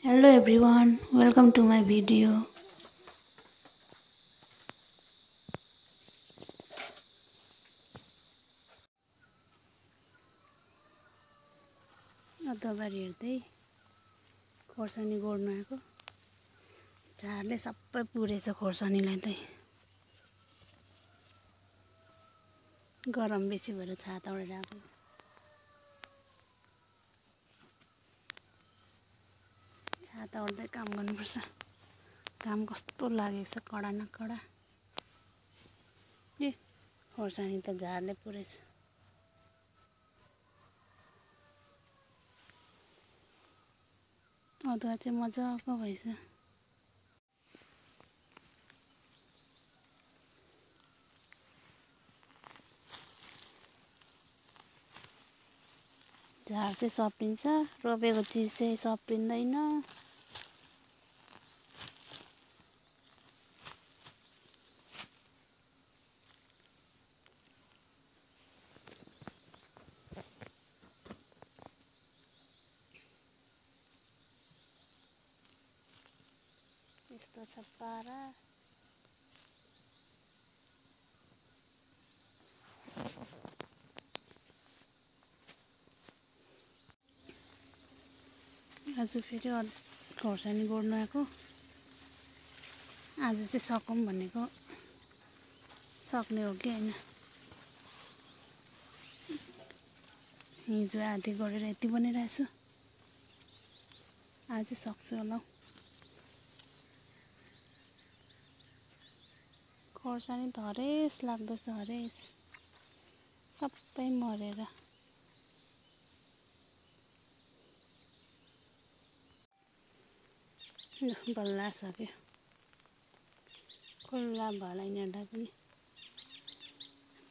Hello everyone, welcome to my video. अदबारी हेर्दै खोर्सानी गोड्न आएको झारले सबै पुरेछ खोर्सानीलाई चाहिँ गरम बेसी भएर छाता ओढेर आएको छाता ओढ्दै काम गर्नुपर्छ काम कस्तो लागेको छ कडा न कडा ए खोर्सानी त झारले पुरेछ अदुवा चाहिँ मजाको भएछ झार चाहिँ सप्रिन्छ रोपेको चिज चाहिँ सप्रिँदैन यस्तो छ पारा आज फेरि खोर्सानी गोड्न आएको आज चाहिँ सकौँ भनेको सक्ने हो कि हैन हिजो आधी गरेर यति बनिरहेछु आज सक्छु होला खोर्सानी त हरेस लाग्दैछ हरेस सबै मरेर बल्ल सक्यो खुल्ला भलाइ हिँड्दा पनि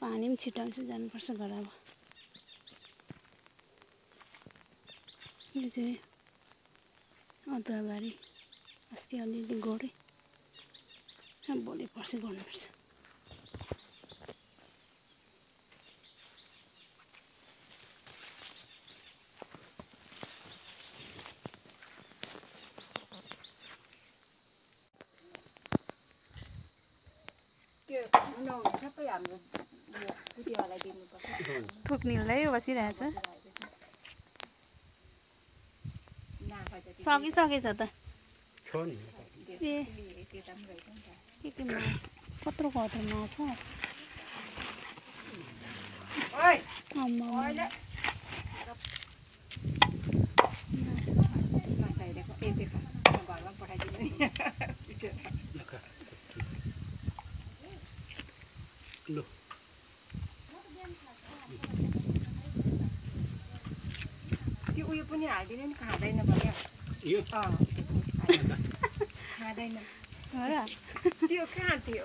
पानी पनि छिटाउँछ जानुपर्छ घर अब यो चाहिँ अदुवाबारी अस्ति अलिअलि गोडेँ भोलि पर्सि गर्नुपर्छ फुक्नेलाई बसिरहेछ सकिसकेछ त ए के माछ कत्रो कत्रो माछ त्यो उयो पनि हाल्दिनु नि खाँदैन भने यो खाँदैन हो र त्यो कहाँ थियो